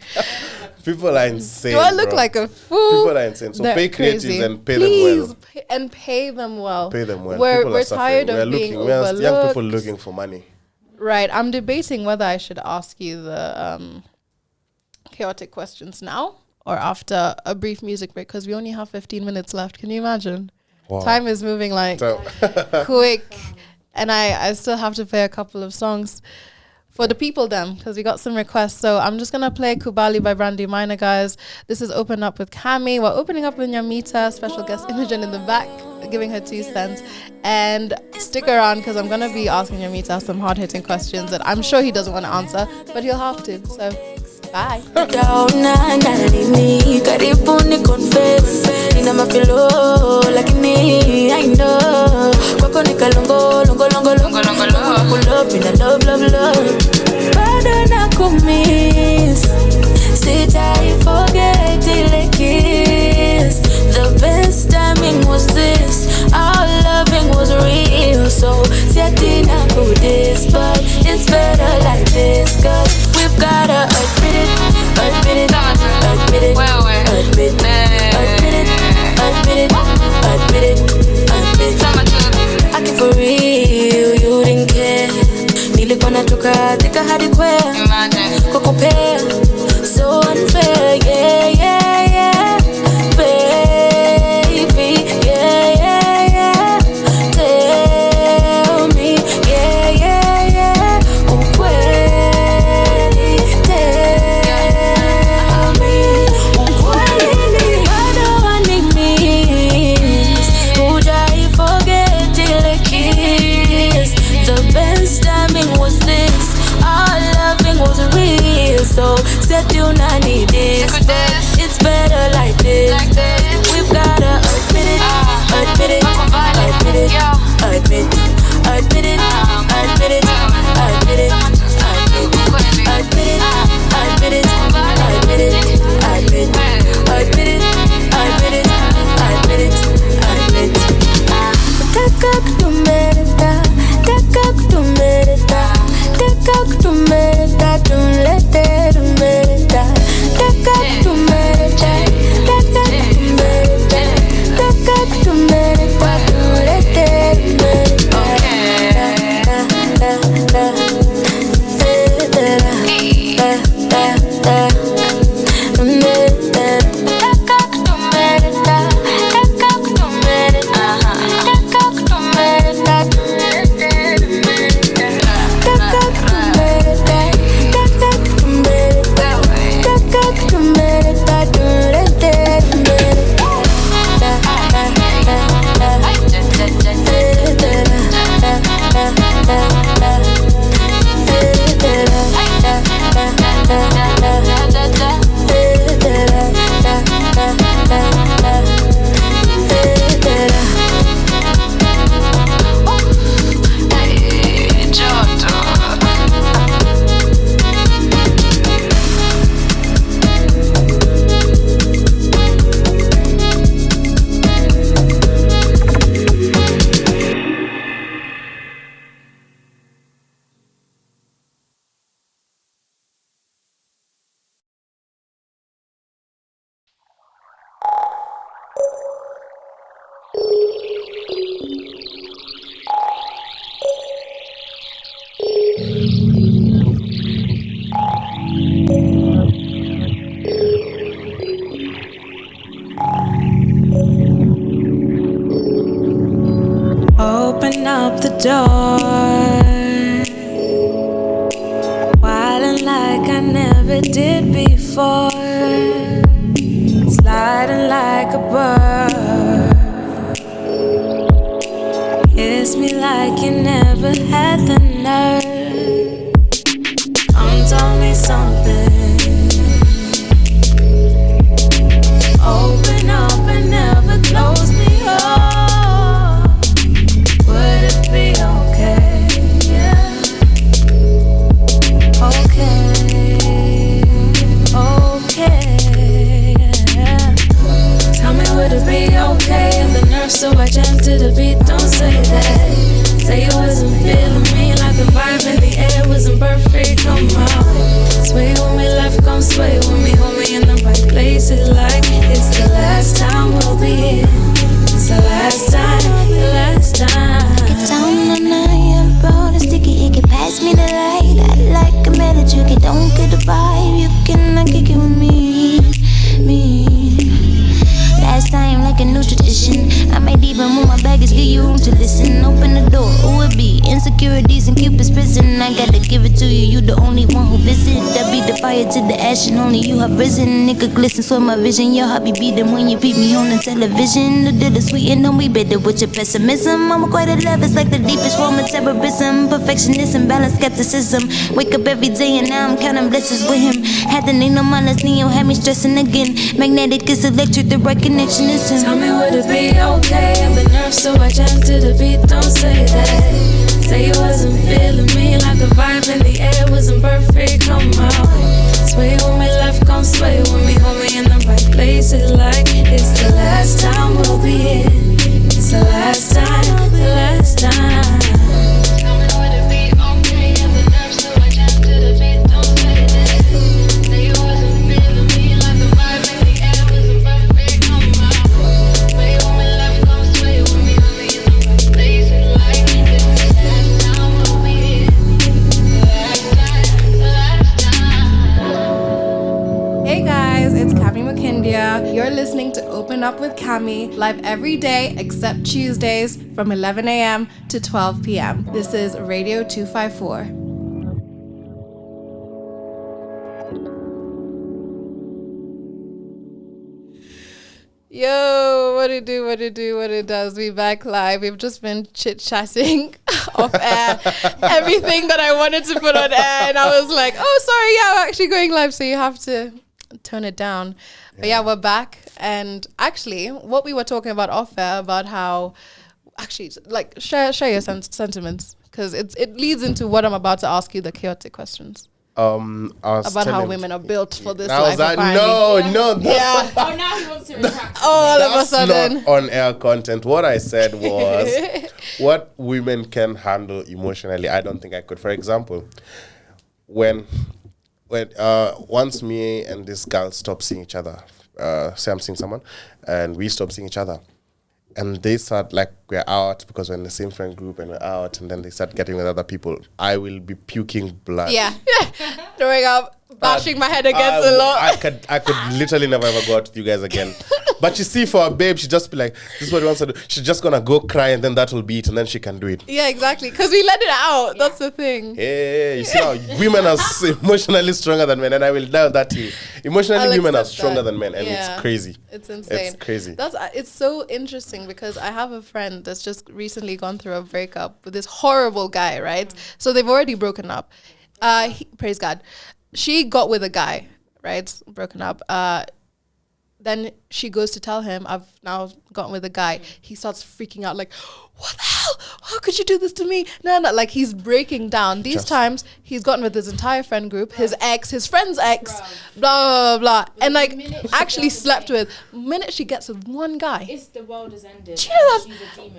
People are insane. Do I look bro. like a fool? People are insane. So They're pay creatives crazy. and pay them well. And pay them well. Pay them well. We're, People are we're suffering. tired We're of being looking. We're young people overlooked. looking for money. Right. I'm debating whether I should ask you the chaotic questions now or after a brief music break because we only have 15 minutes left. Can you imagine? Wow. Time is moving like So quick. And I still have to play a couple of songs for the people then, because we got some requests. So I'm just gonna play Kubali by Brandy Minor, guys. This is Open Up with Cami. We're opening up with Nyamita, special guest Imogen in the back, giving her 2 cents. And stick around, because I'm gonna be asking Nyamita some hard-hitting questions that I'm sure he doesn't want to answer, but he'll have to. So bye. Karibuni confess nina mafilo lakini I know kwako nikalongo longo love in a love bado nakumiss sitai forget ile kiss. The best timing was this, our loving was real. So siati naku this, but it's better like this, cause we've gotta admit it. I can for real, you didn't care. Nilikuwa natoka tika hadi kwea kukupea, so unfair, yeah, baby, yeah. Tell me, yeah, ukweli, tell me, ukweli, bado wanimiss, hujai forget ile kiss. The best timing was this, our loving was real. So said you not need this, but it's better like this. We've gotta admit it. Open up the door, wildin' like I never did before, sliding like a bird, kiss me like you never had the nerve. Come tell me something, open up and never close me up. Would it be okay? Yeah. Okay. Yeah. Tell me, would it be okay if the nerves so I jam to the beat? Don't say that. Say you wasn't feeling me like the vibe. fire to the ash and only you have risen. Nigga glisten, so my vision. Your heart be beating when you beat me on the television. The deal is sweet and don't be bitter with your pessimism. I'm quite a love, it's like the deepest form of terrorism. Perfectionism, balance, skepticism. Wake up every day and now I'm counting blessings with him. Had the name no mindless Neo, had me stressing again. Magnetic is electric, the right connection is him. Tell me would it be okay? I'm the nerve, so I jam to the beat. Don't say that. Say you wasn't feeling me, like the vibe in the air wasn't perfect. Come on, sway when we left, come sway with me, hold me in the right places. Like it's the last time we'll be here. It's the last time, the last time. Tell me would it be okay? I'm the nerve, so I jam to the beat. Don't say that. Say you wasn't feeling me, like the vibe in the air wasn't perfect. Come on, sway when we left, come sway with me, hold me in the right places. Like it's the last time we'll be here. The last time. Hey guys, it's Cami McKindia. You're listening to Open Up with Cami, live every day except Tuesdays from 11 a.m. to 12 p.m. This is Radio 254. Yo, what it does. We back live. We've just been chit-chatting off air. Everything that I wanted to put on air. And I was like, oh, sorry, yeah, we're actually going live. So you have to turn it down. But yeah, we're back. And actually, what we were talking about off air, about how, actually, like, share your sentiments. Because it leads into what I'm about to ask you, the chaotic questions. About how women are built for this I was life. like, no. Yeah. Oh, now he wants to retract. All of a That's sudden. not on-air content. What I said was what women can handle emotionally. I don't think I could. For example, when once me and this girl stop seeing each other, say I'm seeing someone, and we stop seeing each other, and they start, like, we're out because we're in the same friend group and we're out, and then they start getting with other people, I will be puking blood. Yeah. Throwing up, bashing my head against the law. I could literally never ever go out with you guys again. But you see, for a babe, she just be like, this is what he wants to do. She's just gonna go cry, and then that will be it, and then she can do it. Yeah, exactly. Because we let it out. Yeah. That's the thing. Hey, you see how women are emotionally stronger than men, and I will dial that hill. Emotionally, women are stronger than men, and it's crazy. It's insane. It's crazy. It's so interesting because I have a friend that's just recently gone through a breakup with this horrible guy, right? So they've already broken up. Praise God. She got with a guy, right? Broken up. Then she goes to tell him, I've now gotten with a guy. He starts freaking out like, what the hell? How could you do this to me? No. Like, he's breaking down. These times, he's gotten with his entire friend group, his ex, his friend's ex, blah, blah, blah. And, like, actually slept with. The minute she gets with one guy. It's the world has ended. Do you know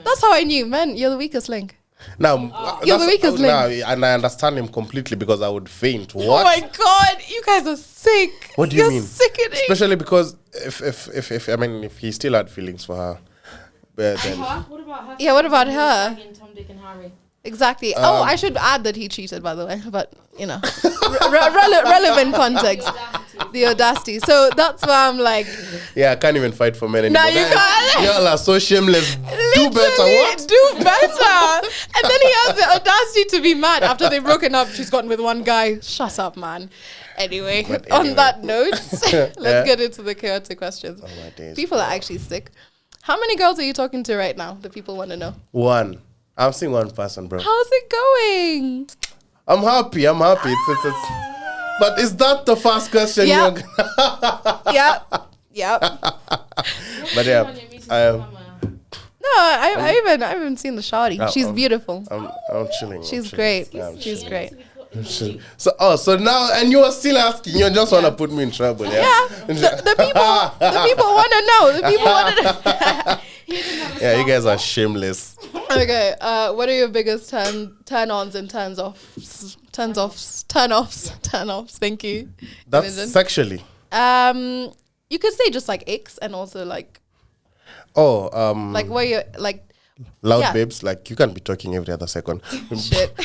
that's how I knew, man, you're the weakest link. Now, you're the weakest link. Now, and I understand him completely because I would faint. What? Oh my God, you guys are sick. What do you mean? You're sickening. Especially because if he still had feelings for her, then What about her? Yeah, what about her? Tom, Dick, and Harry. Exactly. I should add that he cheated, by the way, but you know, relevant context. The audacity. So that's why I'm like, yeah, I can't even fight for men anymore. No, you can't. Y'all are so shameless. Do better. What? Do better. And then he has the audacity to be mad after they've broken up. She's gotten with one guy. Shut up, man. Anyway, on that note, let's get into the chaotic questions. Oh, my days. People are actually sick. How many girls are you talking to right now? The people want to know. One. I'm seeing one person, bro. How's it going? I'm happy. It's but is that the first question? Yep. Yep. But yeah, I haven't seen the shawty. She's beautiful. I'm chilling. She's great. She's great. So now, and you are still asking. You just want to put me in trouble, yeah? Yeah. The people want to know. The people want to know. Yeah, you guys are shameless. Okay. What are your biggest turn-ons and turn-offs? Turn-offs. Thank you. That's sexually. You could say just like icks and also like. Like where you like. Loud babes, like you can't be talking every other second. Shit.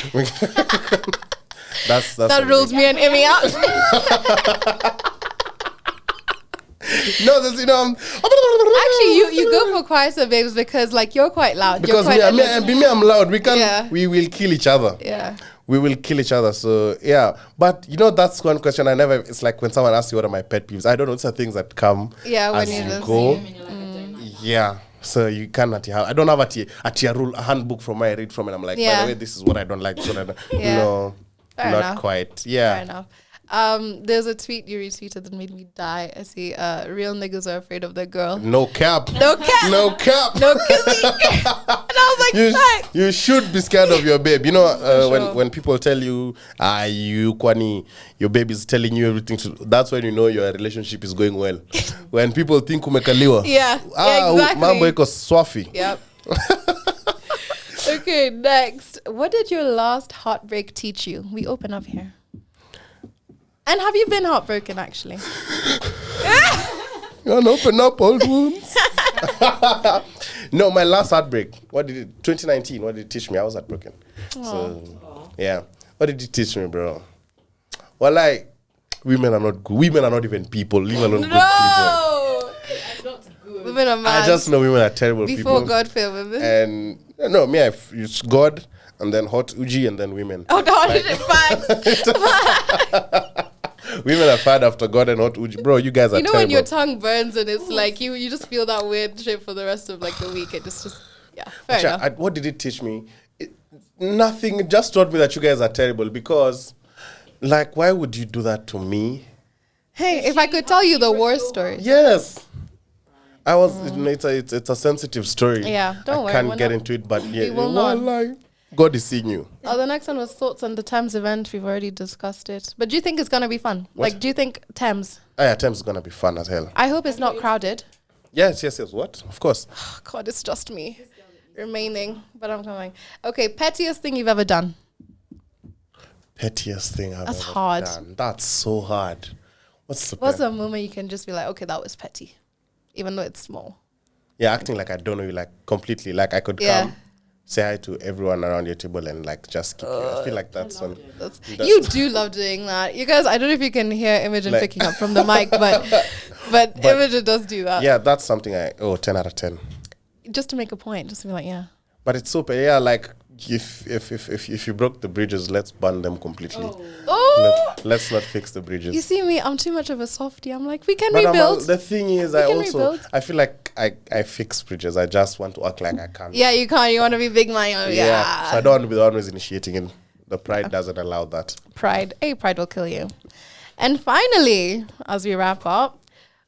That's that rules me and Emmy out. No, there's, Actually, you go for quieter babes because like you're quite loud. because you're quite I'm loud. We can. Yeah. We will kill each other. Yeah. We will kill each other. So yeah, but that's one question I never. It's like when someone asks you what are my pet peeves. I don't know. It's the things that come. Yeah, when as you you just go. Yeah. So you cannot have. I don't have a rule, a handbook from where I read from, and I'm like, by the way, this is what I don't like. So that no, Fair not enough. quite. Yeah. Fair enough. There's a tweet you retweeted that made me die. I see. Real niggas are afraid of their girl. No cap. No cap. No cap. No kissy. And I was like, fuck. You should be scared of your babe. Sure. When people tell you, you kwani, your babe is telling you everything that's when you know your relationship is going well. When people think umekaliwa. Yeah, exactly. Mambo iko swafi. Yep. Okay, next. What did your last heartbreak teach you? We open up here. And have you been heartbroken, actually? You want to open up old wounds? No, my last heartbreak. 2019, what did it teach me? I was heartbroken. So, yeah. What did it teach me, bro? Well, like, women are not good. Women are not even people, leave alone good people. Women are mad. I just know women are terrible people. Before God failed women. And, no, me, it's God, and then hot Uji, and then women. Oh, facts. Women are fad after God and hot Uji. Bro, you guys are terrible. When your tongue burns and it's like you just feel that weird shit for the rest of like the week. It just yeah, fair enough. What did it teach me? Nothing. It just taught me that you guys are terrible because, like, why would you do that to me? Hey, if I could tell you the war story. Yes. I was. It's a sensitive story. Yeah, don't worry. I can't get into it, but yeah, will not. God is seeing you. Oh, the next one was thoughts on the Thames event. We've already discussed it. But do you think it's going to be fun? What? Like, do you think Thames? Oh, yeah, Thames is going to be fun as hell. I hope it's not crowded. Yes. What? Of course. Oh, God, it's just me remaining. But I'm coming. Okay, pettiest thing you've ever done? Pettiest thing I've That's ever hard. done. That's so hard. What's the moment you can just be like, okay, that was petty. Even though it's small. Yeah, acting like I don't know you, like, completely. Like, I could come, say hi to everyone around your table and, like, just kick you. I feel like that's one. You do love doing that. You guys, I don't know if you can hear Imogen picking up from the mic, but Imogen does do that. Yeah, that's something 10 out of 10. Just to make a point, just to be like, yeah. But it's super, like, if you broke the bridges, let's burn them completely. Oh! Let's not fix the bridges. You see me, I'm too much of a softie. I'm like, we can but rebuild. The thing is, I feel like I fix bridges. I just want to act like I can't. Yeah, you can't. You want to be big man. Yeah. So I don't want to be the one who's initiating it. The pride doesn't allow that. Pride will kill you. And finally, as we wrap up,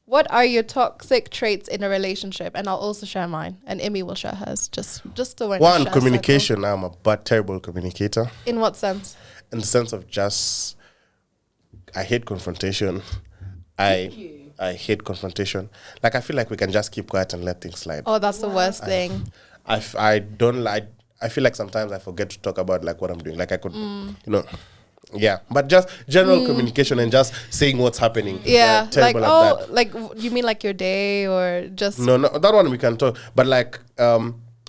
what are your toxic traits in a relationship? And I'll also share mine. And Imi will share hers. Just so when one, communication. I'm a terrible communicator. In what sense? In the sense of just, I hate confrontation. I hate confrontation. Like, I feel like we can just keep quiet and let things slide. Oh, that's the worst thing. I don't like. I feel like sometimes I forget to talk about like what I'm doing. Like I could, yeah. But just general communication and just saying what's happening. Yeah, terrible like at that. like you mean like your day or just? No, that one we can talk. But like,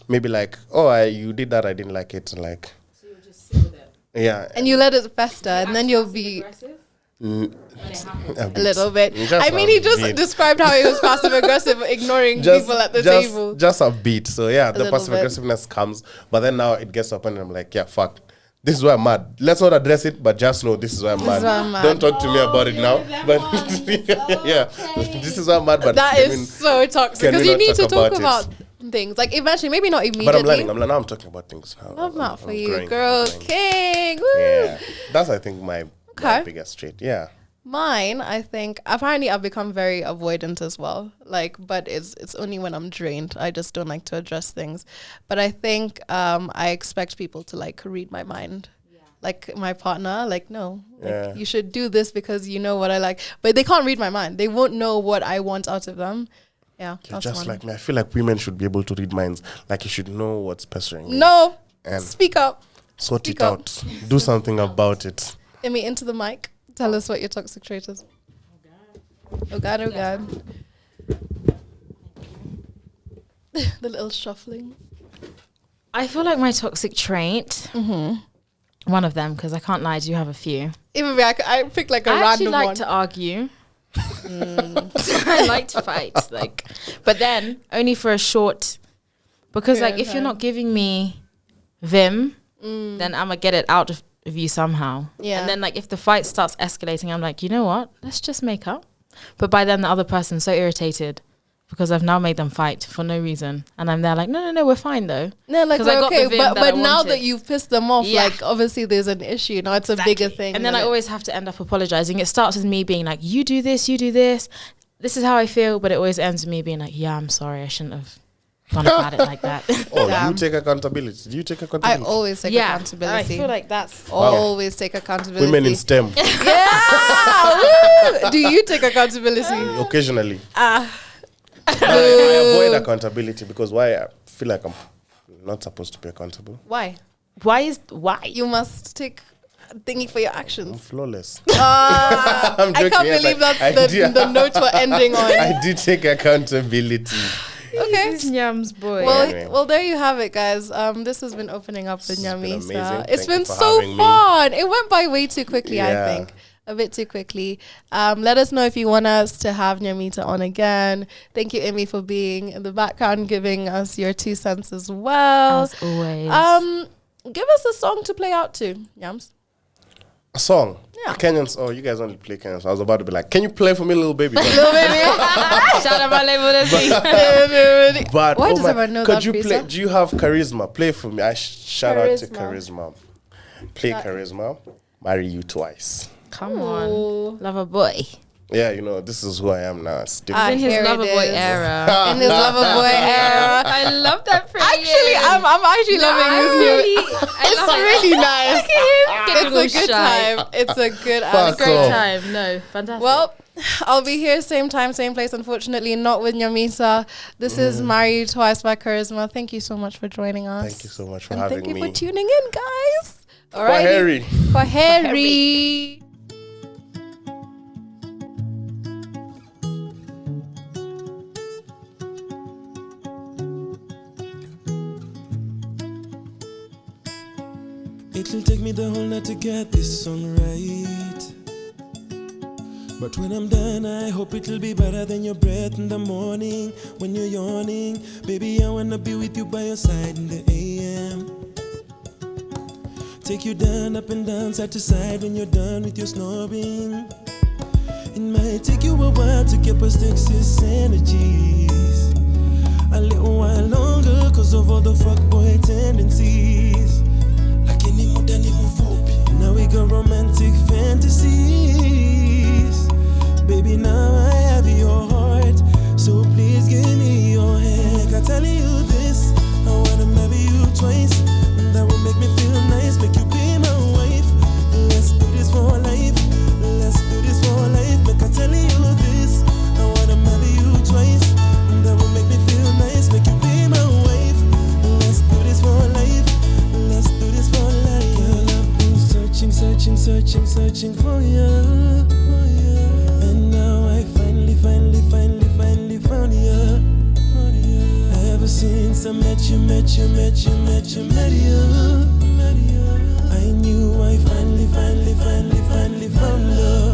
maybe like, you did that, I didn't like it. Like, so you'll just sit with it. Yeah. And you let it fester, and then you'll be. A little bit. I mean, he just described how he was passive aggressive, ignoring people at the table. Just a bit. So yeah, the passive aggressiveness comes, but then now it gets up and I'm like, yeah, fuck. This is why I'm mad. Let's not address it, but just know this is why I'm mad. Don't talk to me about it now. But yeah, this is why I'm mad. But that is so toxic because you need to talk about things. Like eventually, maybe not immediately. But I'm learning. Now I'm talking about things. Love that for you, girl. King. Woo. Yeah, that's I think my biggest trait. Yeah. Mine, I think, apparently I've become very avoidant as well. Like, but it's only when I'm drained. I just don't like to address things. But I think I expect people to like read my mind. Yeah. Like my partner, like, no, like you should do this because you know what I like. But they can't read my mind. They won't know what I want out of them. Yeah, that's just one. Like me. I feel like women should be able to read minds. Like you should know what's pestering you. No, and speak up. Sort it out. Do something about it. Emi, into the mic. Tell us what your toxic trait is. Oh God. The little shuffling. I feel like my toxic trait, one of them, because I can't lie, I do have a few. Even me, I picked like a random one. I actually like to argue. I like to fight, but then only for a short. Because if you're not giving me vim, then I'm gonna get it out of you somehow. Yeah. And then if the fight starts escalating, I'm like, you know what? Let's just make up. But by then the other person's so irritated because I've now made them fight for no reason, and I'm there like, no, we're fine though. No, we're okay. But now that you've pissed them off, obviously there's an issue. Now it's a bigger thing. And then I always have to end up apologizing. It starts with me being like, you do this. This is how I feel. But it always ends with me being like, yeah, I'm sorry. I shouldn't have gone about it like that. You take accountability. Do you take accountability? I always take accountability. I feel like that's always take accountability. Women in STEM. Yeah. Do you take accountability? Occasionally. I avoid accountability because I feel like I'm not supposed to be accountable. Why? Why? You must take thingy for your actions. I'm flawless. I can't believe that's the note we're ending on. I do take accountability. Okay. Nyam's boy. Well, there you have it, guys. This has been opening up with Nyamita. It's been so fun. It went by way too quickly, I think. A bit too quickly. Let us know if you want us to have Nyamita on again. Thank you, Amy, for being in the background, giving us your 2 cents as well. As always. Give us a song to play out to, Nyams. A song? Yeah. Kenyans, you guys only play Kenyans. I was about to be like, can you play for me, Little Baby? Little Baby. Shout out my label. But why does everyone know that? Could you play? Do you have Charisma? Play for me. Shout out to Charisma. Play Charisma. Marry You Twice. Come on. Lover boy. Yeah, this is who I am now. It's in his lover boy era. In his lover boy era. I love that for Actually, I'm actually loving this new. It's really nice. It's a good time. It's a good great time. No, fantastic. Well, I'll be here same time, same place. Unfortunately, not with Nyamita. This is Marry You Twice by Charisma. Thank you so much for joining us. Thank you so much for having me. Thank you for tuning in, guys. All right. For Harry. It'll take me the whole night to get this song right. But when I'm done, I hope it'll be better than your breath in the morning when you're yawning. Baby, I wanna be with you by your side in the AM. Take you down, up and down, side to side when you're done with your snoring. It might take you a while to get past excess energies. A little while longer, cause of all the fuckboy tendencies. Now we got romantic fantasies. Baby, now I have your heart, so please give me your hand. I tell you this, I wanna marry you twice. That will make me feel nice, make you be my wife. Let's do this for life, let's do this for life. Make I tell you this, I wanna marry you twice. That will make me feel nice, make you be my wife. Let's do this for life, let's do this for life. Searching for you. And now I finally found you. Ever since I met you. I knew I finally found love.